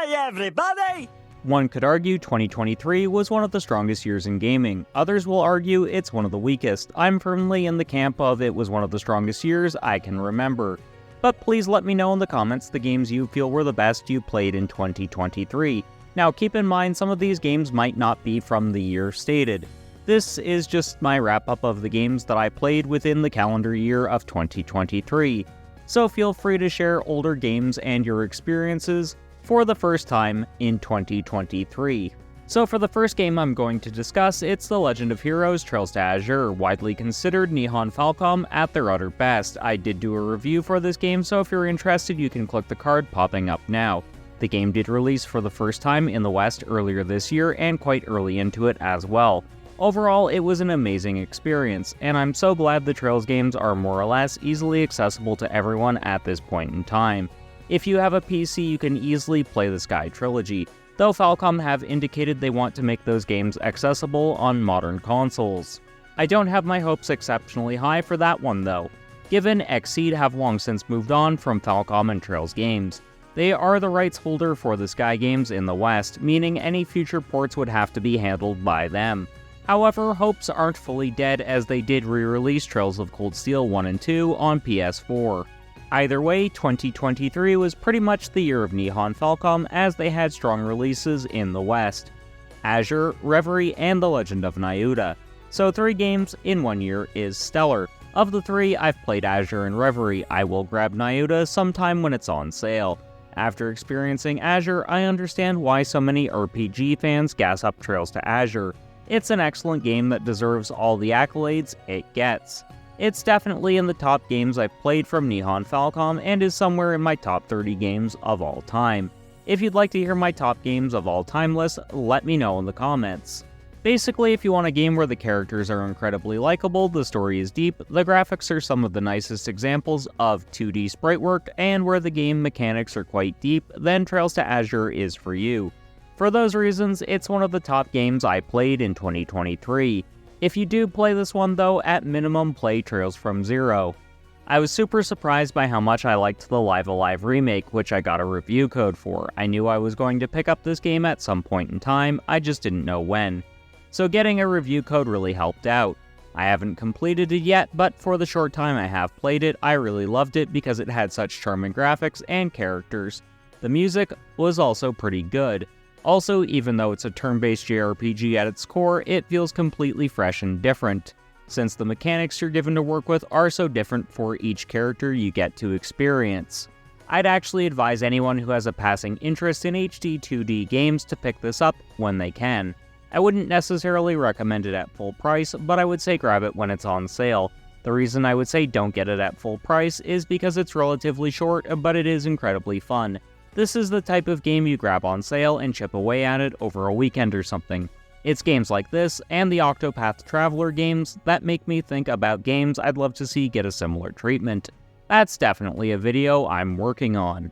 Hi everybody! One could argue 2023 was one of the strongest years in gaming. Others will argue it's one of the weakest. I'm firmly in the camp of it was one of the strongest years I can remember. But please let me know in the comments the games you feel were the best you played in 2023. Now keep in mind some of these games might not be from the year stated. This is just my wrap-up of the games that I played within the calendar year of 2023. So feel free to share older games and your experiences for the first time in 2023. So for the first game I'm going to discuss, it's The Legend of Heroes Trails to Azure, widely considered Nihon Falcom at their utter best. I did do a review for this game, so if you're interested you can click the card popping up now. The game did release for the first time in the West earlier this year and quite early into it as well. Overall, it was an amazing experience, and I'm so glad the Trails games are more or less easily accessible to everyone at this point in time. If you have a PC, you can easily play the Sky Trilogy, though Falcom have indicated they want to make those games accessible on modern consoles. I don't have my hopes exceptionally high for that one though, given Xseed have long since moved on from Falcom and Trails games. They are the rights holder for the Sky games in the West, meaning any future ports would have to be handled by them. However, hopes aren't fully dead as they did re-release Trails of Cold Steel 1 and 2 on PS4. Either way, 2023 was pretty much the year of Nihon Falcom as they had strong releases in the West. Azure, Reverie, and The Legend of Nyuta. So 3 games in 1 year is stellar. Of the 3, I've played Azure and Reverie. I will grab Nyuta sometime when it's on sale. After experiencing Azure, I understand why so many RPG fans gas up Trails to Azure. It's an excellent game that deserves all the accolades it gets. It's definitely in the top games I've played from Nihon Falcom and is somewhere in my top 30 games of all time. If you'd like to hear my top games of all time list, let me know in the comments. Basically, if you want a game where the characters are incredibly likable, the story is deep, the graphics are some of the nicest examples of 2D sprite work, and where the game mechanics are quite deep, then Trails to Azure is for you. For those reasons, it's one of the top games I played in 2023. If you do play this one though, at minimum play Trails from Zero. I was super surprised by how much I liked the Live Alive remake, which I got a review code for. I knew I was going to pick up this game at some point in time, I just didn't know when. So getting a review code really helped out. I haven't completed it yet, but for the short time I have played it, I really loved it because it had such charming graphics and characters. The music was also pretty good. Also, even though it's a turn-based JRPG at its core, it feels completely fresh and different, since the mechanics you're given to work with are so different for each character you get to experience. I'd actually advise anyone who has a passing interest in HD 2D games to pick this up when they can. I wouldn't necessarily recommend it at full price, but I would say grab it when it's on sale. The reason I would say don't get it at full price is because it's relatively short, but it is incredibly fun. This is the type of game you grab on sale and chip away at it over a weekend or something. It's games like this, and the Octopath Traveler games, that make me think about games I'd love to see get a similar treatment. That's definitely a video I'm working on.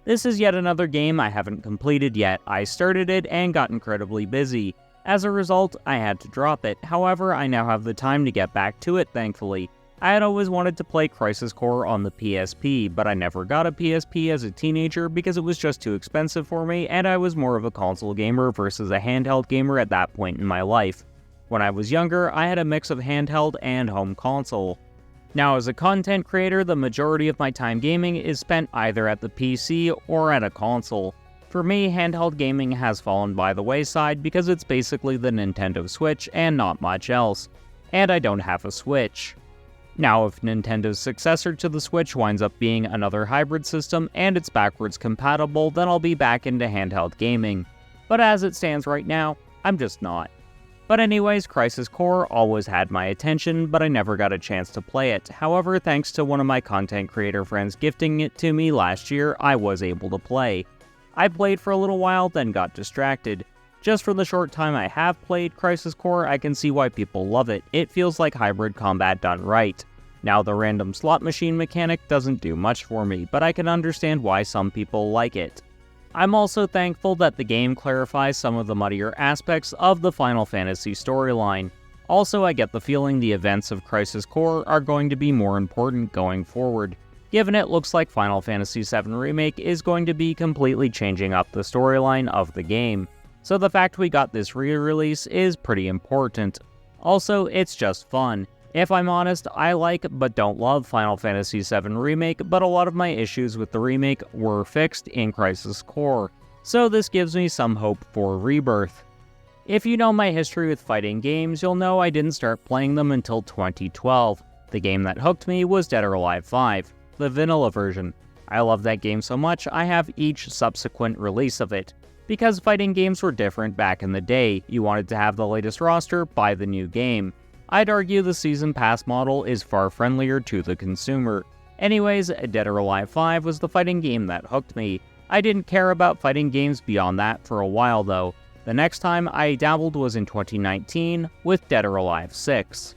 This is yet another game I haven't completed yet. I started it and got incredibly busy. As a result, I had to drop it. However, I now have the time to get back to it, thankfully. I had always wanted to play Crisis Core on the PSP, but I never got a PSP as a teenager because it was just too expensive for me, and I was more of a console gamer versus a handheld gamer at that point in my life. When I was younger, I had a mix of handheld and home console. Now as a content creator, the majority of my time gaming is spent either at the PC or at a console. For me, handheld gaming has fallen by the wayside because it's basically the Nintendo Switch and not much else. And I don't have a Switch. Now, if Nintendo's successor to the Switch winds up being another hybrid system and it's backwards compatible, then I'll be back into handheld gaming. But as it stands right now, I'm just not. But anyways, Crisis Core always had my attention, but I never got a chance to play it. However, thanks to one of my content creator friends gifting it to me last year, I was able to play. I played for a little while, then got distracted. Just for the short time I have played Crisis Core, I can see why people love it. It feels like hybrid combat done right. Now, the random slot machine mechanic doesn't do much for me, but I can understand why some people like it. I'm also thankful that the game clarifies some of the muddier aspects of the Final Fantasy storyline. Also, I get the feeling the events of Crisis Core are going to be more important going forward. given it looks like Final Fantasy VII Remake is going to be completely changing up the storyline of the game. So the fact we got this re-release is pretty important. Also, it's just fun. If I'm honest, I like but don't love Final Fantasy VII Remake, but a lot of my issues with the remake were fixed in Crisis Core, so this gives me some hope for Rebirth. If you know my history with fighting games, you'll know I didn't start playing them until 2012. The game that hooked me was Dead or Alive 5, the vanilla version. I love that game so much I have each subsequent release of it. Because fighting games were different back in the day, you wanted to have the latest roster, buy the new game. I'd argue the Season Pass model is far friendlier to the consumer. Anyways, Dead or Alive 5 was the fighting game that hooked me. I didn't care about fighting games beyond that for a while though. The next time I dabbled was in 2019 with Dead or Alive 6.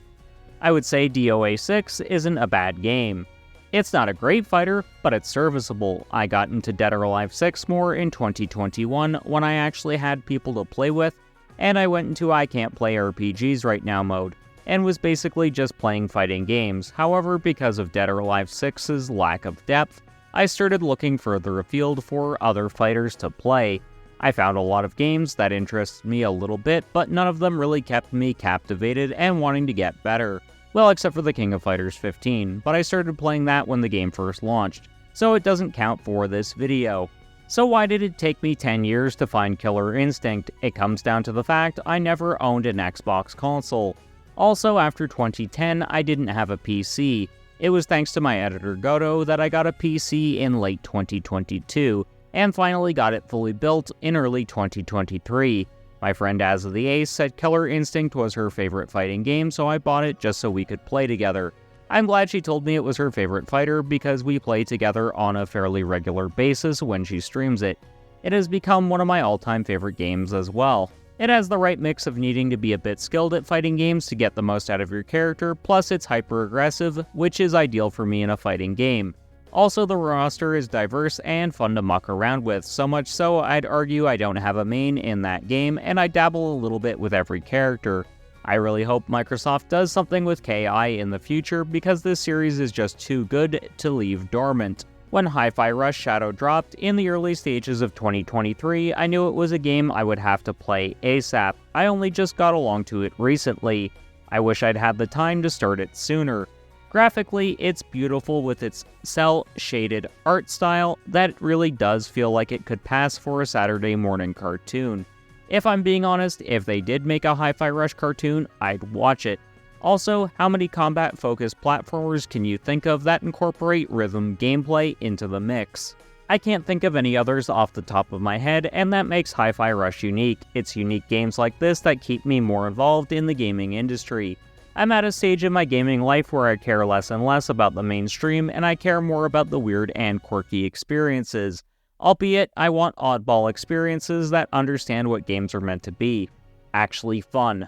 I would say DOA 6 isn't a bad game. It's not a great fighter, but it's serviceable. I got into Dead or Alive 6 more in 2021 when I actually had people to play with, and I went into I can't play RPGs right now mode, and was basically just playing fighting games. However, because of Dead or Alive 6's lack of depth, I started looking further afield for other fighters to play. I found a lot of games that interested me a little bit, but none of them really kept me captivated and wanting to get better. Well, except for the King of Fighters 15, but I started playing that when the game first launched, so it doesn't count for this video. So why did it take me 10 years to find Killer Instinct? It comes down to the fact I never owned an Xbox console. Also, after 2010, I didn't have a PC. It was thanks to my editor Goto that I got a PC in late 2022, and finally got it fully built in early 2023. My friend As of the Ace said Killer Instinct was her favorite fighting game, so I bought it just so we could play together. I'm glad she told me it was her favorite fighter because we play together on a fairly regular basis when she streams it. It has become one of my all-time favorite games as well. It has the right mix of needing to be a bit skilled at fighting games to get the most out of your character, plus it's hyper-aggressive, which is ideal for me in a fighting game. Also, the roster is diverse and fun to muck around with, so much so I'd argue I don't have a main in that game, and I dabble a little bit with every character. I really hope Microsoft does something with KI in the future, because this series is just too good to leave dormant. When Hi-Fi Rush Shadow dropped in the early stages of 2023, I knew it was a game I would have to play ASAP. I only just got along to it recently. I wish I'd had the time to start it sooner. Graphically, it's beautiful with its cel-shaded art style that really does feel like it could pass for a Saturday morning cartoon. If I'm being honest, if they did make a Hi-Fi Rush cartoon, I'd watch it. Also, how many combat-focused platformers can you think of that incorporate rhythm gameplay into the mix? I can't think of any others off the top of my head, and that makes Hi-Fi Rush unique. It's unique games like this that keep me more involved in the gaming industry. I'm at a stage in my gaming life where I care less and less about the mainstream, and I care more about the weird and quirky experiences. Albeit, I want oddball experiences that understand what games are meant to be. Actually fun.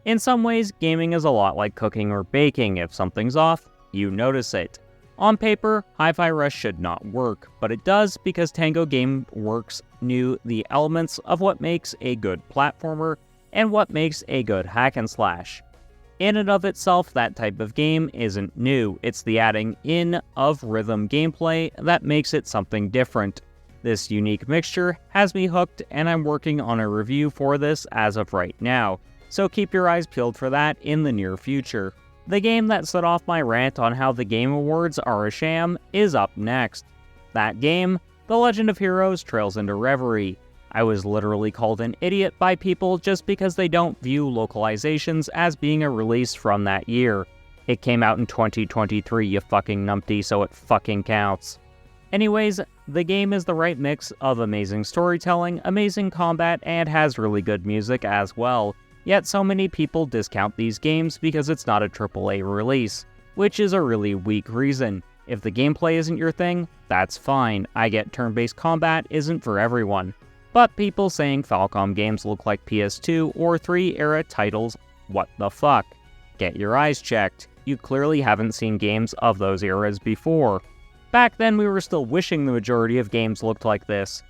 In some ways, gaming is a lot like cooking or baking. If something's off, you notice it. On paper, Hi-Fi Rush should not work, but it does because Tango Gameworks knew the elements of what makes a good platformer and what makes a good hack and slash. In and of itself, that type of game isn't new. It's the adding in of rhythm gameplay that makes it something different. This unique mixture has me hooked, and I'm working on a review for this as of right now, so keep your eyes peeled for that in the near future. The game that set off my rant on how the Game Awards are a sham is up next. That game, The Legend of Heroes Trails into Reverie. I was literally called an idiot by people just because they don't view localizations as being a release from that year. It came out in 2023, you fucking numpty, so it fucking counts. Anyways, the game is the right mix of amazing storytelling, amazing combat, and has really good music as well. Yet so many people discount these games because it's not a AAA release, which is a really weak reason. If the gameplay isn't your thing, that's fine. I get turn-based combat isn't for everyone. But people saying Falcom games look like PS2 or 3 era titles, what the fuck? Get your eyes checked. You clearly haven't seen games of those eras before. Back then we were still wishing the majority of games looked like this.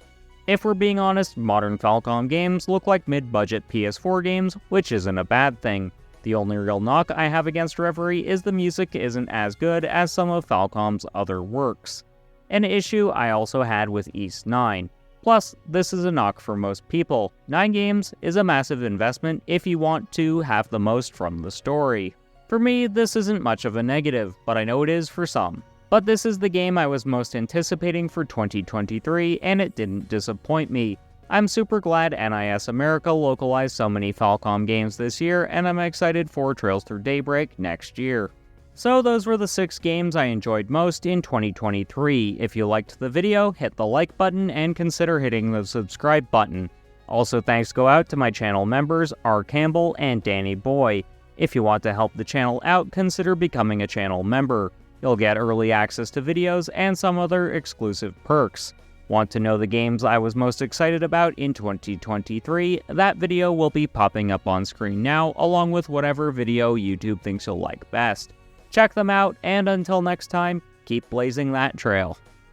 If we're being honest, modern Falcom games look like mid-budget PS4 games, which isn't a bad thing. The only real knock I have against Reverie is the music isn't as good as some of Falcom's other works. An issue I also had with Ys 9. Plus, this is a knock for most people. 9 games is a massive investment if you want to have the most from the story. For me, this isn't much of a negative, but I know it is for some. But this is the game I was most anticipating for 2023, and it didn't disappoint me. I'm super glad NIS America localized so many Falcom games this year, and I'm excited for Trails Through Daybreak next year. So those were the 6 games I enjoyed most in 2023. If you liked the video, hit the like button and consider hitting the subscribe button. Also, thanks go out to my channel members R. Campbell and Danny Boy. If you want to help the channel out, consider becoming a channel member. You'll get early access to videos and some other exclusive perks. Want to know the games I was most excited about in 2023? That video will be popping up on screen now, along with whatever video YouTube thinks you'll like best. Check them out, and until next time, keep blazing that trail.